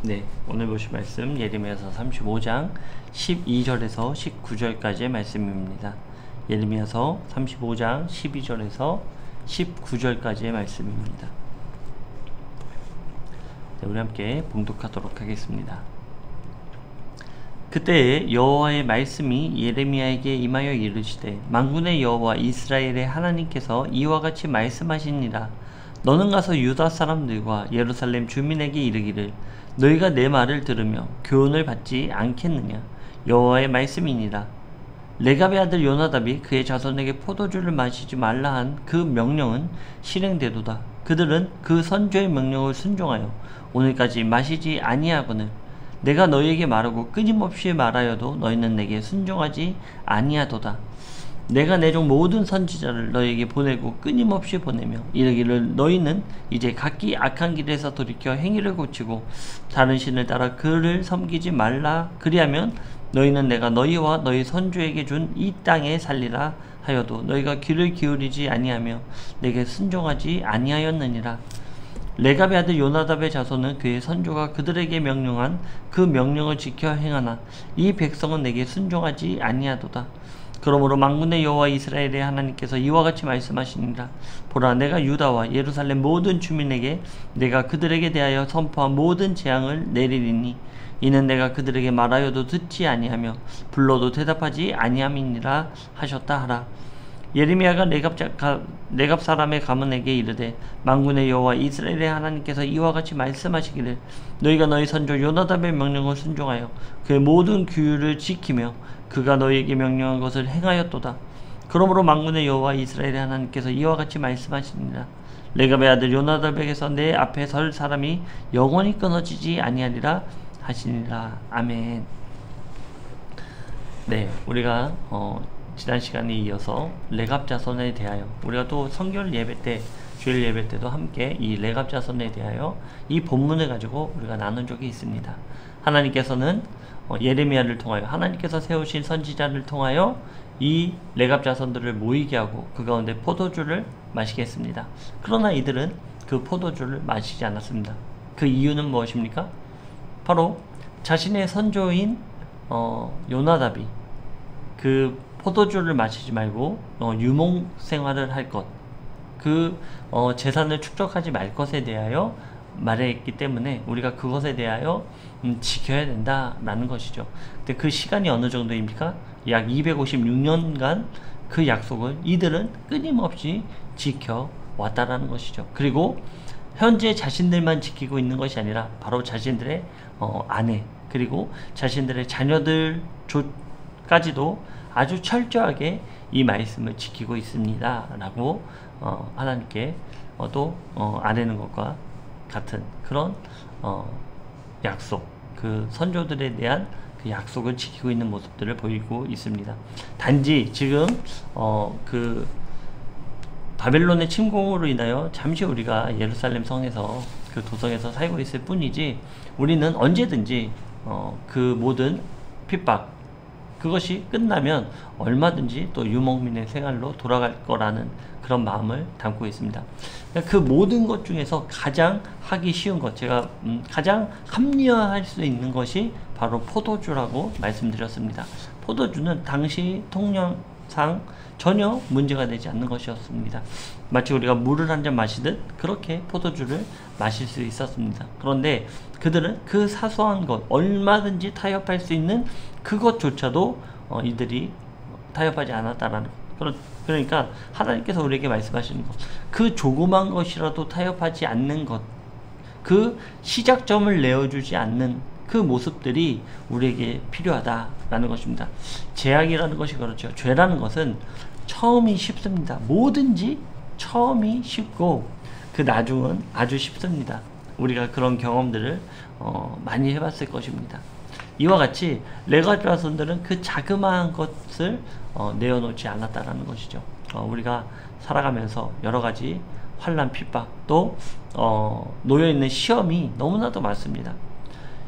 네, 오늘 보실 말씀 예레미야서 35장 12절에서 19절까지의 말씀입니다. 예레미야서 35장 12절에서 19절까지의 말씀입니다. 네, 우리 함께 봉독하도록 하겠습니다. 그때에 여호와의 말씀이 예레미야에게 임하여 이르시되, 만군의 여호와 이스라엘의 하나님께서 이와 같이 말씀하시니라. 너는 가서 유다 사람들과 예루살렘 주민에게 이르기를, 너희가 내 말을 들으며 교훈을 받지 않겠느냐? 여호와의 말씀이니라. 레갑의 아들 요나답이 그의 자손에게 포도주를 마시지 말라 한 그 명령은 실행되도다. 그들은 그 선조의 명령을 순종하여 오늘까지 마시지 아니하거늘 내가 너희에게 말하고 끊임없이 말하여도 너희는 내게 순종하지 아니하도다. 내가 내 종 모든 선지자를 너희에게 보내고 끊임없이 보내며 이르기를, 너희는 이제 각기 악한 길에서 돌이켜 행위를 고치고 다른 신을 따라 그를 섬기지 말라. 그리하면 너희는 내가 너희와 너희 선조에게 준 이 땅에 살리라 하여도 너희가 귀를 기울이지 아니하며 내게 순종하지 아니하였느니라. 레갑의 아들 요나답의 자손은 그의 선조가 그들에게 명령한 그 명령을 지켜 행하나 이 백성은 내게 순종하지 아니하도다. 그러므로 만군의 여호와 이스라엘의 하나님께서 이와 같이 말씀하시니라. 보라, 내가 유다와 예루살렘 모든 주민에게 내가 그들에게 대하여 선포한 모든 재앙을 내리리니 이는 내가 그들에게 말하여도 듣지 아니하며 불러도 대답하지 아니함이니라 하셨다 하라. 예레미야가 레갑 사람의 가문에게 이르되, 만군의 여호와 이스라엘의 하나님께서 이와 같이 말씀하시기를, 너희가 너희 선조 요나답의 명령을 순종하여 그의 모든 규율을 지키며 그가 너희에게 명령한 것을 행하였도다. 그러므로 만군의 여호와 이스라엘의 하나님께서 이와 같이 말씀하시니라. 레갑의 아들 요나답에게서 내 앞에 설 사람이 영원히 끊어지지 아니하리라 하시니라. 아멘. 네, 우리가 지난 시간에 이어서 레갑 자손에 대하여 우리가 또 성결 예배 때, 주일 예배 때도 함께 이 레갑 자손에 대하여 이 본문을 가지고 우리가 나눈 적이 있습니다. 하나님께서는 예레미야를 통하여, 하나님께서 세우신 선지자를 통하여 이 레갑 자손들을 모이게 하고 그 가운데 포도주를 마시게 했습니다. 그러나 이들은 그 포도주를 마시지 않았습니다. 그 이유는 무엇입니까? 바로 자신의 선조인 요나답이 그 포도주를 마시지 말고 유목 생활을 할 것, 그 재산을 축적하지 말 것에 대하여 말했기 때문에 우리가 그것에 대하여 지켜야 된다라는 것이죠. 근데 그 시간이 어느 정도입니까? 약 256년간 그 약속을 이들은 끊임없이 지켜왔다라는 것이죠. 그리고 현재 자신들만 지키고 있는 것이 아니라 바로 자신들의 아내, 그리고 자신들의 자녀들까지도 아주 철저하게 이 말씀을 지키고 있습니다 라고 하나님께 또 아뢰는 것과 같은 그런 약속, 그 선조들에 대한 그 약속을 지키고 있는 모습들을 보이고 있습니다. 단지 지금 그 바벨론의 침공으로 인하여 잠시 우리가 예루살렘 성에서 그 도성에서 살고 있을 뿐이지, 우리는 언제든지 그 모든 핍박, 그것이 끝나면 얼마든지 또 유목민의 생활로 돌아갈 거라는 그런 마음을 담고 있습니다. 그 모든 것 중에서 가장 하기 쉬운 것, 제가 가장 합리화할 수 있는 것이 바로 포도주라고 말씀드렸습니다. 포도주는 당시 통념상 전혀 문제가 되지 않는 것이었습니다. 마치 우리가 물을 한 잔 마시듯 그렇게 포도주를 마실 수 있었습니다. 그런데 그들은 그 사소한 것, 얼마든지 타협할 수 있는 그것조차도 이들이 타협하지 않았다라는 것. 그러니까 하나님께서 우리에게 말씀하시는 것, 그 조그만 것이라도 타협하지 않는 것, 그 시작점을 내어주지 않는 그 모습들이 우리에게 필요하다라는 것입니다. 죄악이라는 것이 그렇죠. 죄라는 것은 처음이 쉽습니다. 뭐든지 처음이 쉽고 그 나중은 아주 쉽습니다. 우리가 그런 경험들을 많이 해봤을 것입니다. 이와 같이 레갑 자손들은 그 자그마한 것을 내어놓지 않았다라는 것이죠. 우리가 살아가면서 여러 가지 환난, 핍박, 또 놓여있는 시험이 너무나도 많습니다.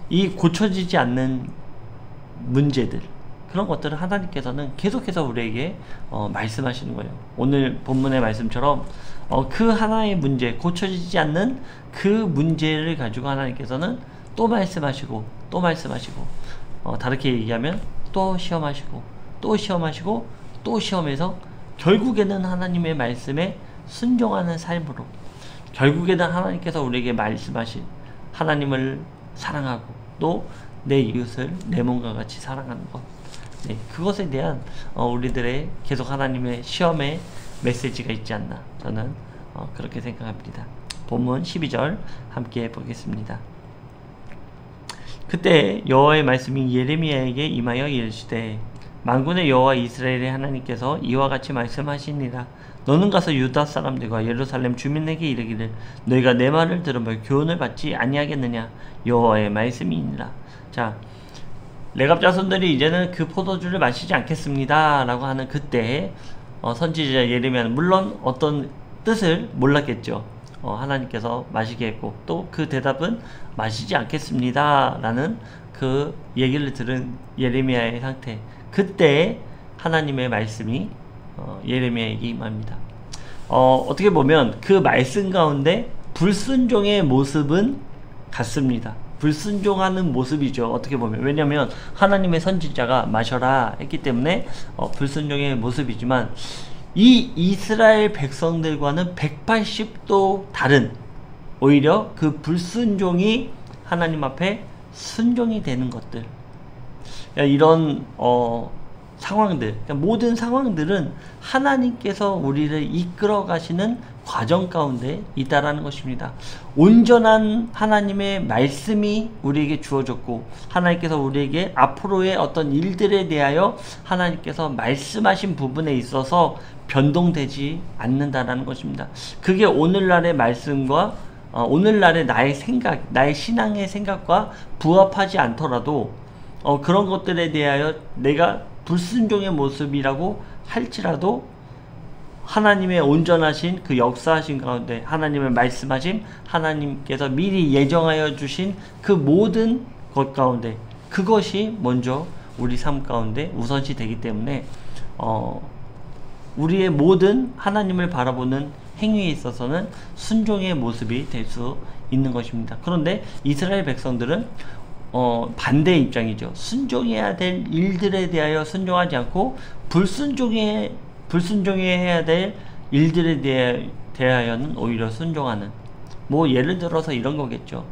이 고쳐지지 않는 문제들, 그런 것들을 하나님께서는 계속해서 우리에게 말씀하시는 거예요. 오늘 본문의 말씀처럼 그 하나의 문제, 고쳐지지 않는 그 문제를 가지고 하나님께서는 또 말씀하시고 또 말씀하시고, 다르게 얘기하면 또 시험하시고 또 시험하시고 또 시험해서 결국에는 하나님의 말씀에 순종하는 삶으로, 결국에는 하나님께서 우리에게 말씀하신 하나님을 사랑하고 또 내 이웃을 내 몸과 같이 사랑하는 것, 네, 그것에 대한 우리들의 계속 하나님의 시험의 메시지가 있지 않나, 저는 그렇게 생각합니다. 본문 12절 함께 보겠습니다. 그때 여호와의 말씀이 예레미야에게 임하여 이르시되, 만군의 여호와 이스라엘의 하나님께서 이와 같이 말씀하시니라. 너는 가서 유다 사람들과 예루살렘 주민에게 이르기를, 너희가 내 말을 들으며 교훈을 받지 아니하겠느냐. 여호와의 말씀이니라. 자, 레갑 자손들이 이제는 그 포도주를 마시지 않겠습니다 라고 하는 그때 선지자 예레미야는 물론 어떤 뜻을 몰랐겠죠. 하나님께서 마시게 했고, 또 그 대답은 마시지 않겠습니다 라는 그 얘기를 들은 예레미야의 상태, 그때 하나님의 말씀이 예레미야에게 임합니다. 어떻게 보면 그 말씀 가운데 불순종의 모습은 같습니다. 불순종하는 모습이죠, 어떻게 보면. 왜냐하면 하나님의 선지자가 마셔라 했기 때문에 불순종의 모습이지만, 이 이스라엘 백성들과는 180도 다른, 오히려 그 불순종이 하나님 앞에 순종이 되는 것들, 이런 상황들, 그러니까 모든 상황들은 하나님께서 우리를 이끌어 가시는 과정 가운데 있다라는 것입니다. 온전한 하나님의 말씀이 우리에게 주어졌고, 하나님께서 우리에게 앞으로의 어떤 일들에 대하여 하나님께서 말씀하신 부분에 있어서 변동되지 않는다라는 것입니다. 그게 오늘날의 말씀과 오늘날의 나의 생각, 나의 신앙의 생각과 부합하지 않더라도 그런 것들에 대하여 내가 불순종의 모습이라고 할지라도 하나님의 온전하신 그 역사하신 가운데, 하나님의 말씀하신, 하나님께서 미리 예정하여 주신 그 모든 것 가운데 그것이 먼저 우리 삶 가운데 우선시 되기 때문에 우리의 모든 하나님을 바라보는 행위에 있어서는 순종의 모습이 될 수 있는 것입니다. 그런데 이스라엘 백성들은 반대의 입장이죠. 순종해야 될 일들에 대하여 순종하지 않고 불순종해야 될 일들에 대하여는 오히려 순종하는, 뭐 예를 들어서 이런 거겠죠.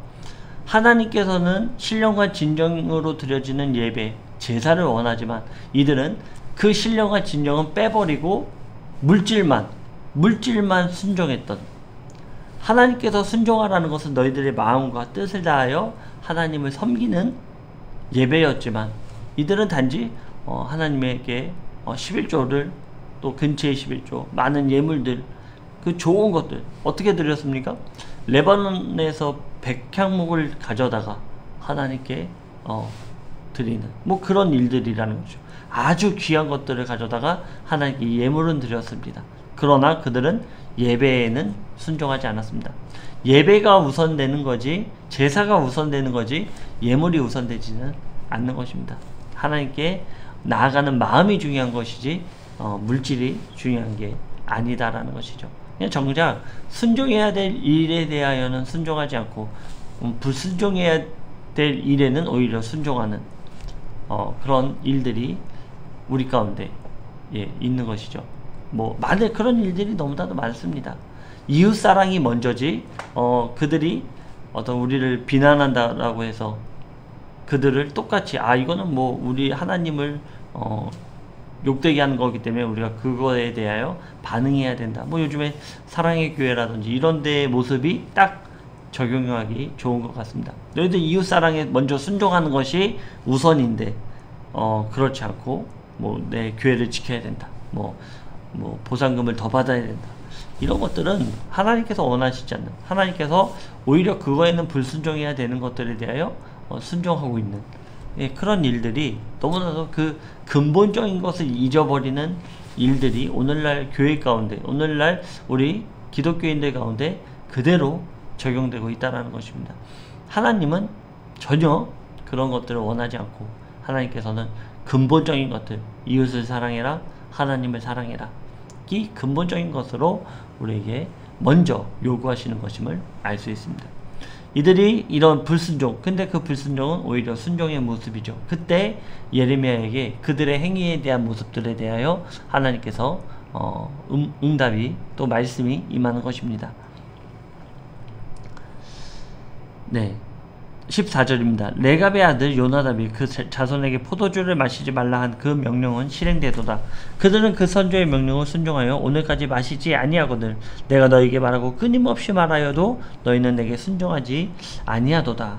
하나님께서는 신령과 진정으로 드려지는 예배, 제사를 원하지만 이들은 그 신령과 진정은 빼버리고 물질만 순종했던, 하나님께서 순종하라는 것은 너희들의 마음과 뜻을 다하여 하나님을 섬기는 예배였지만, 이들은 단지 하나님에게 11조를, 또 근처의 11조, 많은 예물들, 그 좋은 것들 어떻게 드렸습니까? 레바논에서 백향목을 가져다가 하나님께 드리는, 뭐 그런 일들이라는 거죠. 아주 귀한 것들을 가져다가 하나님께 예물은 드렸습니다. 그러나 그들은 예배에는 순종하지 않았습니다. 예배가 우선되는 거지, 제사가 우선되는 거지, 예물이 우선되지는 않는 것입니다. 하나님께 나아가는 마음이 중요한 것이지 물질이 중요한 게 아니다라는 것이죠. 그냥 정작 순종해야 될 일에 대하여는 순종하지 않고 불순종해야 될 일에는 오히려 순종하는 그런 일들이 우리 가운데 있는 것이죠. 뭐 그런 일들이 너무나도 많습니다. 이웃사랑이 먼저지 그들이 어떤 우리를 비난한다라고 해서 그들을 똑같이 이거는 뭐 우리 하나님을 욕되게 하는 거기 때문에 우리가 그거에 대하여 반응해야 된다. 뭐 요즘에 사랑의 교회라든지 이런 데의 모습이 딱 적용하기 좋은 것 같습니다. 너희들 이웃사랑에 먼저 순종하는 것이 우선인데 그렇지 않고 뭐 내 교회를 지켜야 된다. 뭐 보상금을 더 받아야 된다. 이런 것들은 하나님께서 원하시지 않는, 하나님께서 오히려 그거에는 불순종해야 되는 것들에 대하여 순종하고 있는 그런 일들이, 너무나도 그 근본적인 것을 잊어버리는 일들이 오늘날 교회 가운데, 오늘날 우리 기독교인들 가운데 그대로 적용되고 있다는 것입니다. 하나님은 전혀 그런 것들을 원하지 않고, 하나님께서는 근본적인 것들, 이웃을 사랑해라, 하나님을 사랑해라, 이 근본적인 것으로 우리에게 먼저 요구하시는 것임을 알 수 있습니다. 이들이 이런 불순종, 근데 그 불순종은 오히려 순종의 모습이죠. 그때 예레미야에게 그들의 행위에 대한 모습들에 대하여 하나님께서 응답이 또 말씀이 임하는 것입니다. 네, 14절입니다. 레갑의 아들 요나답이 그 자손에게 포도주를 마시지 말라 한 그 명령은 실행되도다. 그들은 그 선조의 명령을 순종하여 오늘까지 마시지 아니하거늘 내가 너에게 말하고 끊임없이 말하여도 너희는 내게 순종하지 아니하도다.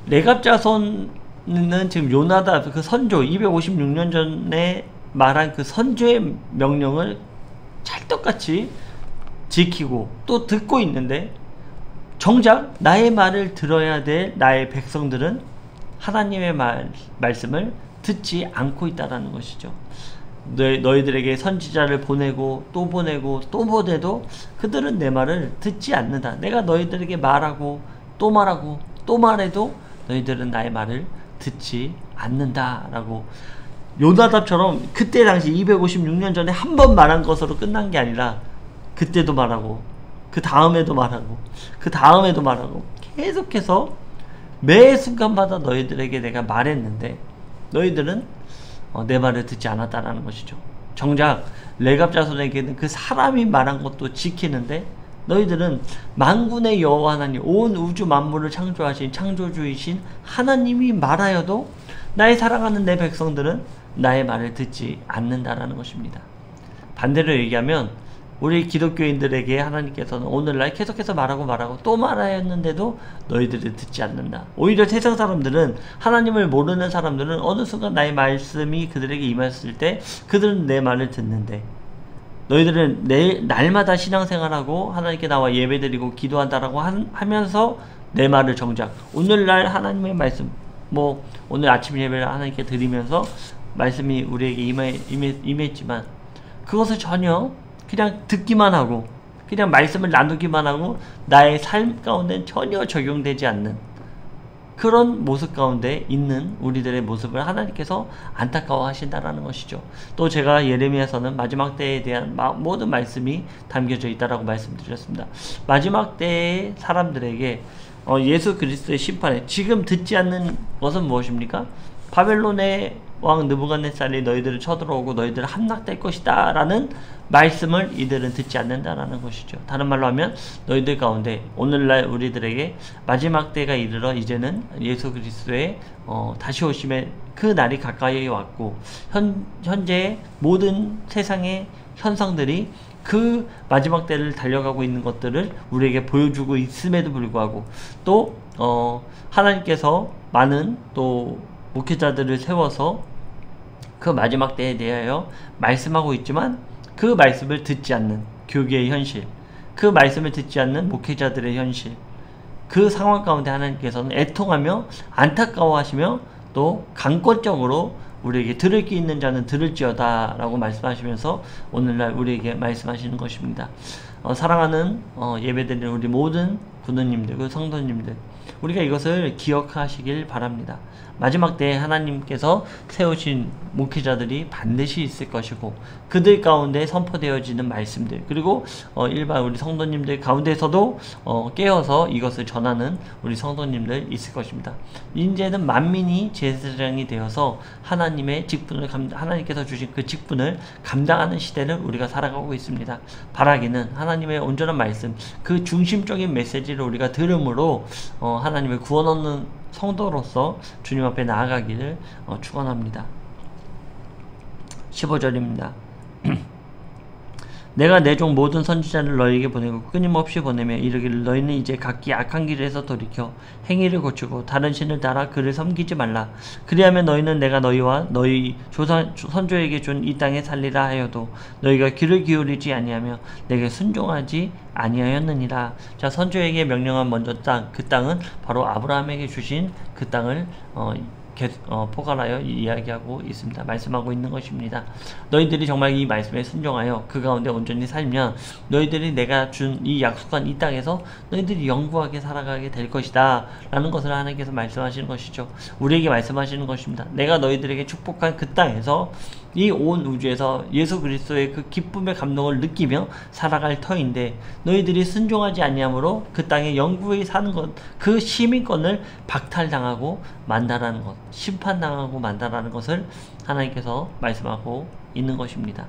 레갑 자손은 지금 요나답 그 선조 256년 전에 말한 그 선조의 명령을 찰떡같이 지키고 또 듣고 있는데, 정작 나의 말을 들어야 될 나의 백성들은 하나님의 말씀을 듣지 않고 있다라는 것이죠. 너희들에게 선지자를 보내고 또 보내고 또 보내도 그들은 내 말을 듣지 않는다. 내가 너희들에게 말하고 또 말하고 또 말해도 너희들은 나의 말을 듣지 않는다 라고, 요나답처럼 그때 당시 256년 전에 한 번 말한 것으로 끝난 게 아니라 그때도 말하고 그 다음에도 말하고 그 다음에도 말하고 계속해서 매 순간마다 너희들에게 내가 말했는데 너희들은 내 말을 듣지 않았다라는 것이죠. 정작 레갑 자손에게는 그 사람이 말한 것도 지키는데 너희들은 만군의 여호와 하나님, 온 우주 만물을 창조하신 창조주이신 하나님이 말하여도 나의 사랑하는 내 백성들은 나의 말을 듣지 않는다라는 것입니다. 반대로 얘기하면 우리 기독교인들에게 하나님께서는 오늘날 계속해서 말하고 또 말하였는데도 너희들이 듣지 않는다. 오히려 세상 사람들은, 하나님을 모르는 사람들은 어느 순간 나의 말씀이 그들에게 임했을 때 그들은 내 말을 듣는데, 너희들은 날마다 신앙생활하고 하나님께 나와 예배드리고 기도한다라고 하면서 내 말을 정작 오늘날 하나님의 말씀, 오늘 아침 예배를 하나님께 드리면서 말씀이 우리에게 임했지만 그것을 전혀 그냥 듣기만 하고 그냥 말씀을 나누기만 하고 나의 삶 가운데는 전혀 적용되지 않는 그런 모습 가운데 있는 우리들의 모습을 하나님께서 안타까워 하신다라는 것이죠. 또 제가 예레미야서는 마지막 때에 대한 모든 말씀이 담겨져 있다라고 말씀드렸습니다. 마지막 때의 사람들에게 예수 그리스도의 심판에 지금 듣지 않는 것은 무엇입니까? 바벨론의 왕 느부갓네살이 너희들을 쳐들어오고 너희들을 함락될 것이다 라는 말씀을 이들은 듣지 않는다라는 것이죠. 다른 말로 하면 너희들 가운데 오늘날 우리들에게 마지막 때가 이르러 이제는 예수 그리스도의 다시 오심의 그 날이 가까이 왔고 현재 모든 세상의 현상들이 그 마지막 때를 달려가고 있는 것들을 우리에게 보여주고 있음에도 불구하고 또 하나님께서 많은 또 목회자들을 세워서 그 마지막 때에 대하여 말씀하고 있지만 그 말씀을 듣지 않는 교계의 현실, 그 말씀을 듣지 않는 목회자들의 현실, 그 상황 가운데 하나님께서는 애통하며 안타까워하시며 또 강권적으로 우리에게 들을 귀 있는 자는 들을지어다 라고 말씀하시면서 오늘날 우리에게 말씀하시는 것입니다. 사랑하는 예배드리는 우리 모든 부모님들, 그 성도님들, 우리가 이것을 기억하시길 바랍니다. 마지막 때에 하나님께서 세우신 목회자들이 반드시 있을 것이고 그들 가운데 선포되어지는 말씀들, 그리고 일반 우리 성도님들 가운데서도 깨어서 이것을 전하는 우리 성도님들 있을 것입니다. 이제는 만민이 제사장이 되어서 하나님의 직분을 하나님께서 주신 그 직분을 감당하는 시대를 우리가 살아가고 있습니다. 바라기는 하나님의 온전한 말씀, 그 중심적인 메시지를 우리가 들음으로 하나님의 구원 얻는 성도로서 주님 앞에 나아가기를 축원합니다. 15절입니다. 내가 내 종 모든 선지자를 너희에게 보내고 끊임없이 보내며 이르기를 너희는 이제 각기 악한 길에서 돌이켜 행위를 고치고 다른 신을 따라 그를 섬기지 말라. 그리하면 너희는 내가 너희와 너희 선조에게 준 이 땅에 살리라 하여도 너희가 귀를 기울이지 아니하며 내게 순종하지 아니하였느니라. 자, 선조에게 명령한 먼저 그 땅은 바로 아브라함에게 주신 그 땅을 포괄하여 이야기하고 있습니다. 말씀하고 있는 것입니다. 너희들이 정말 이 말씀에 순종하여 그 가운데 온전히 살면 너희들이 내가 준 이 약속한 이 땅에서 너희들이 영구하게 살아가게 될 것이다 라는 것을 하나님께서 말씀하시는 것이죠. 우리에게 말씀하시는 것입니다. 내가 너희들에게 축복한 그 땅에서 이 온 우주에서 예수 그리스도의 그 기쁨의 감동을 느끼며 살아갈 터인데 너희들이 순종하지 아니하므로 그 땅에 영구히 사는 것, 그 시민권을 박탈당하고 만다라는 것, 심판당하고 만다라는 것을 하나님께서 말씀하고 있는 것입니다.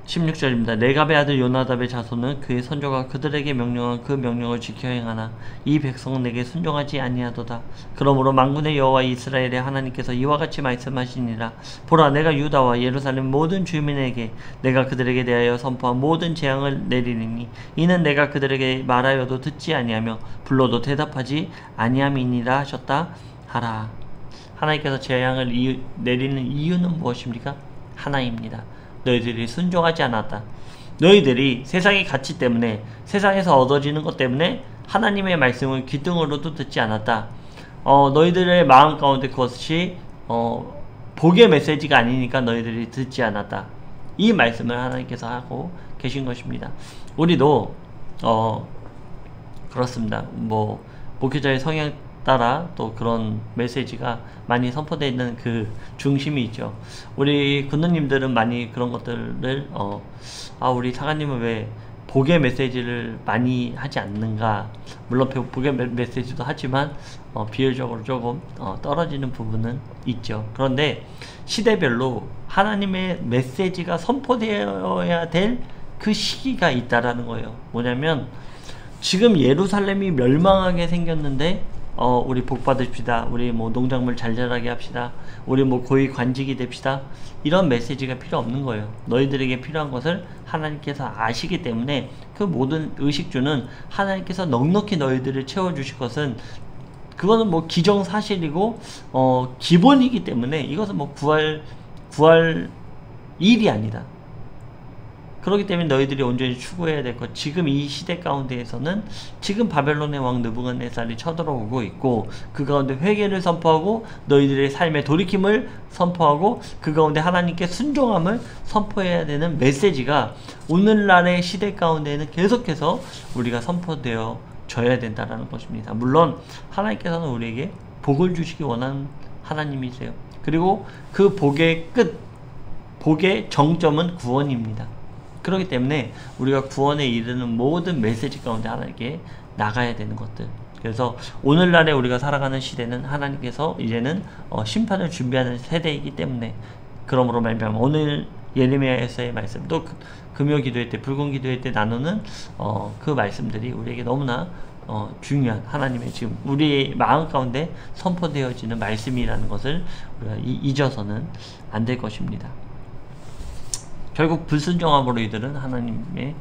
16절입니다. 레갑의 아들 요나답의 자손은 그의 선조가 그들에게 명령한 그 명령을 지켜 행하나 이 백성은 내게 순종하지 아니하도다. 그러므로 만군의 여호와 이스라엘의 하나님께서 이와 같이 말씀하시니라. 보라, 내가 유다와 예루살렘 모든 주민에게 내가 그들에게 대하여 선포한 모든 재앙을 내리리니 이는 내가 그들에게 말하여도 듣지 아니하며 불러도 대답하지 아니함이니라 하셨다 하라. 하나님께서 재앙을 내리는 이유는 무엇입니까? 하나입니다. 너희들이 순종하지 않았다. 너희들이 세상의 가치 때문에, 세상에서 얻어지는 것 때문에 하나님의 말씀을 귀등으로도 듣지 않았다. 너희들의 마음 가운데 그것이 복의 메시지가 아니니까 너희들이 듣지 않았다. 이 말씀을 하나님께서 하고 계신 것입니다. 우리도 그렇습니다. 목회자의 성향 따라 또 그런 메시지가 많이 선포되어 있는 그 중심이 있죠. 우리 군노님들은 많이 그런 것들을 우리 사관님은 왜 복의 메시지를 많이 하지 않는가. 물론 복의 메시지도 하지만 비율적으로 조금 떨어지는 부분은 있죠. 그런데 시대별로 하나님의 메시지가 선포되어야 될 그 시기가 있다라는 거예요. 뭐냐면 지금 예루살렘이 멸망하게 생겼는데 우리 복 받읍시다. 우리 농작물 잘 자라게 합시다. 우리 고위 관직이 됩시다. 이런 메시지가 필요 없는 거예요. 너희들에게 필요한 것을 하나님께서 아시기 때문에 그 모든 의식주는 하나님께서 넉넉히 너희들을 채워주실 것은 그거는 기정사실이고 기본이기 때문에 이것은 구할 일이 아니다. 그렇기 때문에 너희들이 온전히 추구해야 될 것, 지금 이 시대 가운데에서는 지금 바벨론의 왕 느부갓네살이 쳐들어오고 있고 그 가운데 회개를 선포하고 너희들의 삶의 돌이킴을 선포하고 그 가운데 하나님께 순종함을 선포해야 되는 메시지가 오늘날의 시대 가운데에는 계속해서 우리가 선포되어 져야 된다는 것입니다. 물론 하나님께서는 우리에게 복을 주시기 원하는 하나님이세요. 그리고 그 복의 끝, 복의 정점은 구원입니다. 그렇기 때문에 우리가 구원에 이르는 모든 메시지 가운데 하나님께 나가야 되는 것들. 그래서 오늘날에 우리가 살아가는 시대는 하나님께서 이제는 심판을 준비하는 세대이기 때문에 그러므로 말미암아 오늘 예레미야에서의 말씀 또 금요 기도회 때 붉은 기도회 때 나누는 그 말씀들이 우리에게 너무나 중요한 하나님의 지금 우리의 마음 가운데 선포되어지는 말씀이라는 것을 우리가 잊어서는 안 될 것입니다. 결국 불순종함으로 이들은 하나님의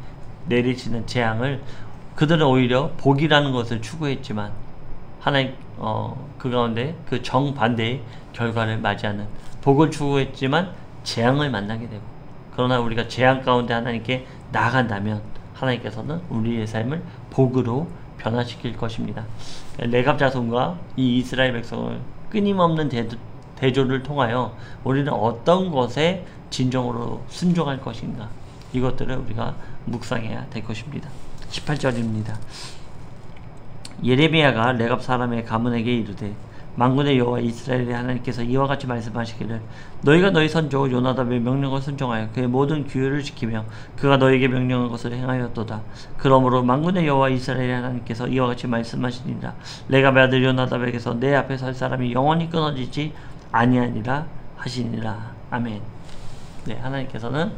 내리시는 재앙을 그들은 오히려 복이라는 것을 추구했지만 하나님 그 가운데 그 정반대의 결과를 맞이하는 복을 추구했지만 재앙을 만나게 되고 그러나 우리가 재앙 가운데 하나님께 나아간다면 하나님께서는 우리의 삶을 복으로 변화시킬 것입니다. 레갑 자손과 이 이스라엘 백성을 끊임없는 대조를 통하여 우리는 어떤 것에 진정으로 순종할 것인가 이것들을 우리가 묵상해야 될 것입니다. 18절입니다. 예레미야가 레갑 사람의 가문에게 이르되 만군의 여호와 이스라엘의 하나님께서 이와 같이 말씀하시기를 너희가 너희 선조 요나답의 명령을 순종하여 그의 모든 규율을 지키며 그가 너희에게 명령한 것을 행하였도다. 그러므로 만군의 여호와 이스라엘의 하나님께서 이와 같이 말씀하시니라. 레갑의 아들 요나답에게서 내 앞에 설 사람이 영원히 끊어지지 아니하니라 하시니라. 아멘. 네, 하나님께서는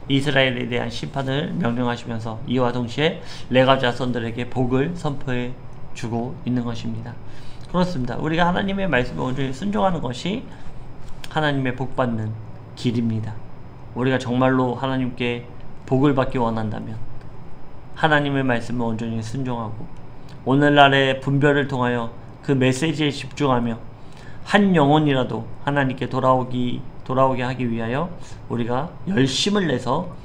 이스라엘에 대한 심판을 명령하시면서 이와 동시에 레갑 자손들에게 복을 선포해 주고 있는 것입니다. 그렇습니다. 우리가 하나님의 말씀에 온전히 순종하는 것이 하나님의 복받는 길입니다. 우리가 정말로 하나님께 복을 받기 원한다면 하나님의 말씀에 온전히 순종하고 오늘날의 분별을 통하여 그 메시지에 집중하며 한 영혼이라도 하나님께 돌아오게 하기 위하여 우리가 열심을 내서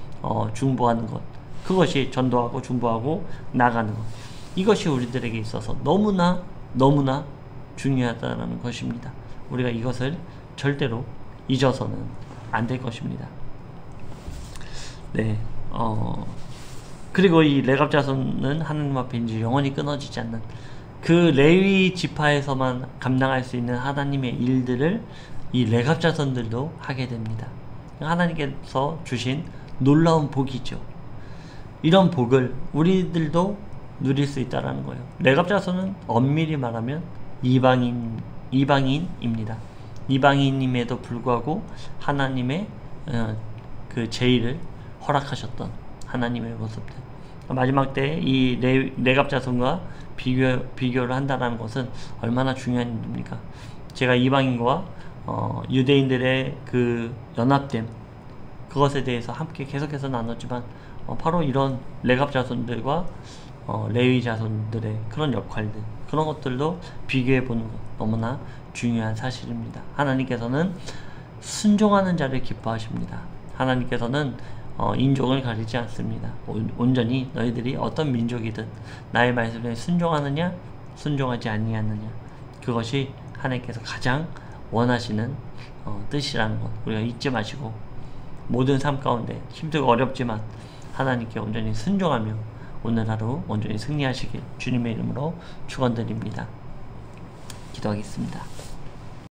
중보하는 것, 그것이 전도하고 중보하고 나가는 것, 이것이 우리들에게 있어서 너무나 중요하다는 것입니다. 우리가 이것을 절대로 잊어서는 안 될 것입니다. 네, 그리고 이 레갑 자손은 하나님 앞에 이제 영원히 끊어지지 않는 그 레위 지파에서만 감당할 수 있는 하나님의 일들을 이 레갑 자손들도 하게 됩니다. 하나님께서 주신 놀라운 복이죠. 이런 복을 우리들도 누릴 수 있다라는 거예요. 레갑 자손은 엄밀히 말하면 이방인입니다. 이방인임에도 불구하고 하나님의 그 제의를 허락하셨던 하나님의 모습들. 마지막 때 이 레갑 자손과 비교를 한다는 것은 얼마나 중요한 일입니까? 제가 이방인과 유대인들의 그 연합됨, 그것에 대해서 함께 계속해서 나눴지만 바로 이런 레갑 자손들과 레위 자손들의 그런 역할들, 그런 것들도 비교해 보는 것 너무나 중요한 사실입니다. 하나님께서는 순종하는 자를 기뻐하십니다. 하나님께서는 인종을 가리지 않습니다. 온전히 너희들이 어떤 민족이든 나의 말씀에 순종하느냐 순종하지 아니하느냐, 그것이 하나님께서 가장 원하시는 뜻이라는 것 우리가 잊지 마시고, 모든 삶 가운데 힘들고 어렵지만 하나님께 온전히 순종하며 오늘 하루 온전히 승리하시길 주님의 이름으로 축원드립니다. 기도하겠습니다.